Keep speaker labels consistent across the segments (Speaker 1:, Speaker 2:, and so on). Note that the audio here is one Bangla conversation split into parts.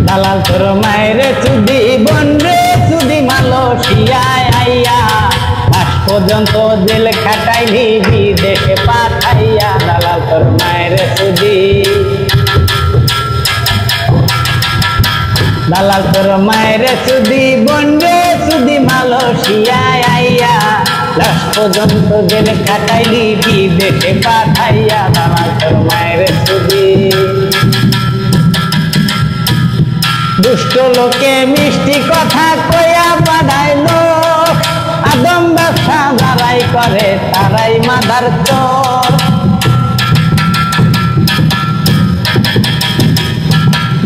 Speaker 1: দালাল তোর মায়ের চুদি বন্ডে চুদি মালয়েশিয়ায় আইয়া আজ পর্যন্ত জেল খাটাইলি বিদেশে পাঠাইয়া দালাল তোর মায়ের চুদি দালাল তোর মায়ের চুদি বন্ডে চুদি মালয়েশিয়ায় আইয়া লাশ পর্যন্ত জেল খাটাইলি বিদেশে পাঠাইয়া দালাল তোর মায়ের চুদি দুষ্ট লোকে মিষ্টি কথা কইয়া পাঠাইলো আদম ব্যবসা যারাই করে তারাই মাদার চোর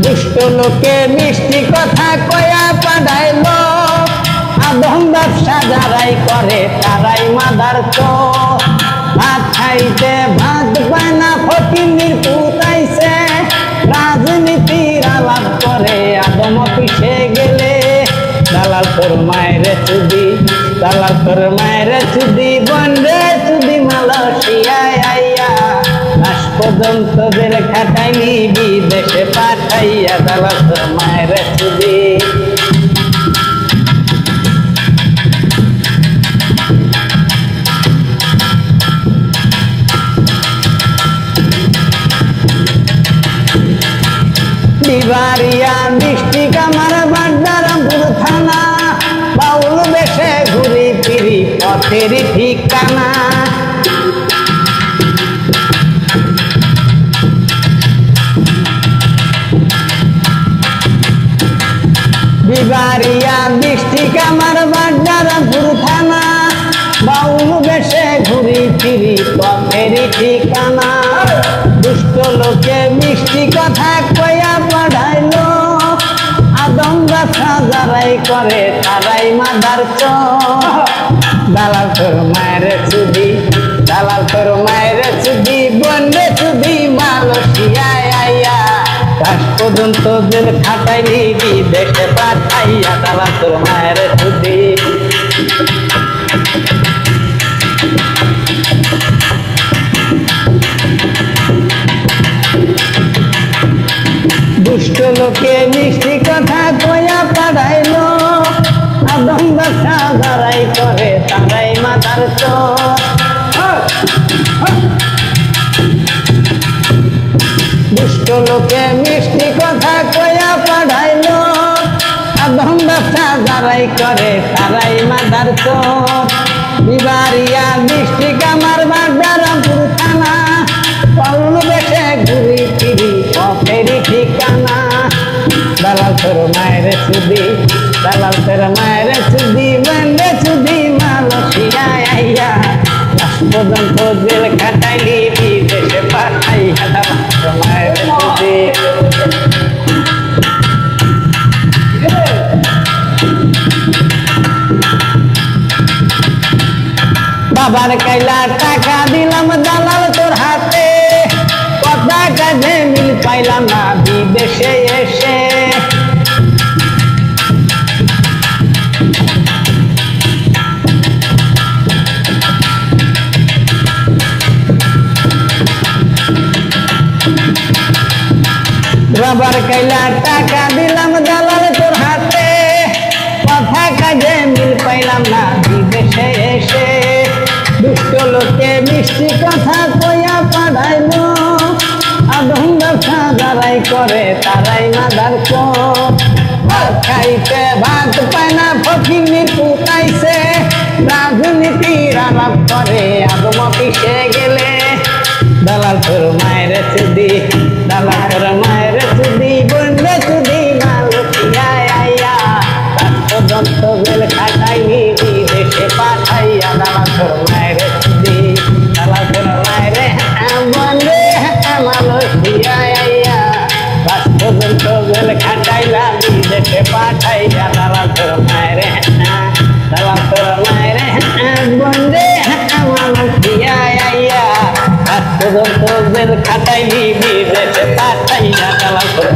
Speaker 1: দুষ্ট লোকে মিষ্টি কথা কইয়া পাঠাইলো আদম ব্যবসা যারাই করে তারাই মাদার চোর ভাত খাইতে ভাত পায় না ফকিন্নির পুতাইছে রাজনীতির আলাপ করে আদম অফিসে গেলে দালাল তোর মায়ের চুদি দালাল তোর মায়ের চুদি বন্ডে চুদি মালয়েশিয়ায় আইয়া লাশ পর্যন্ত জেল খাটাইলি বিদেশে পাঠাইয়া দালাল তোর মায়ের চুদি বাড়িয়া মিষ্টি কামার বাড্ডারামপুর থানা বাউল বেশে ঘুরি ফিরি পথের ঠিকানা বিবারিয়া মিষ্টি কামার বাড্ডারামপুর থানা বাউল বেশে ঘুরি ফিরি পথের ঠিকানা দুষ্ট লোকে মিষ্টি কথা কইয়া পাঠাইলো আদম ব্যবসা যারাই করে তারাই মাদার চোর দালাল তোর মায়ের চুদি দালাল তোর মায়ের চুদি বন্ডে চুদি মালয়েশিয়ায় আইয়া লাশ পর্যন্ত জেল খাটাইলি বিদেশে পাঠাইয়া দালাল তোর মায়ের চুদি দুষ্ট লোকে মিষ্টি কথা কইয়া পাঠাইলো আদম ব্যবসা যারাই করে তারাই মাদার চোর দুষ্ট লোকে মিষ্টি কথা কইয়া পাঠাইলো আদম ব্যবসা যারাই করে তারাই মাদার চোর বিবারিয়া মিষ্টি কামার বাড্ডারামপুর থানা পাউল বেশে ঘুরি ফিরি পথের ঠিকানা দালাল তোর মায়ের চুদি দালাল তোর মায়ের চুদি বন্ডে চুদি মালয়েশিয়ায় আইয়া লাশ পর্যন্ত জেল খাটাইলি বিদেশে পাঠাইয়া দালাল তোর মায়ের চুদি বাবার কাইলা টাকা দিলাম দালাল তোর হাতে কথা কাজে মিল পাইলাম না বিদেশে এসে বাবার কাইলা টাকা দিলাম দালাল তোর হাতে কথা কাজে মিল পাইলাম না বিদেশে এসে দুষ্ট লোকে মিষ্টি কথা কইয়া পাঠাইলো আদম ব্যবসা যারাই করে তারাই মাদার চোর ভাত খাইতে ভাত পায় না ফকিন্নির পুতাইছে রাজনীতির আলাপ করে আদম অফিসে গেলে দালাল তোর মায়ের চুদি দালাল তোর মায়ের চুদি বন্ডে চুদি মালয়েশিয়ায় আইয়া লাশ পর্যন্ত জেল খাটাইলি বিদেশে পাঠাইয়া দালাল তোর মায়ের চুদি দালাল তোর মায়ের বন্ডে মালয়েশিয়ায় আইয়া লাশ পর্যন্ত জেল খাটাইলা বিদেশে পাঠাইয়া দালাল তোর মায়ের দালাল তোর মায়ের বন্ডে মালয়েশিয়ায় আইয়া লাশ পর্যন্ত জেল খাটাইলি বিদেশে পাঠাইয়া দালাল তোর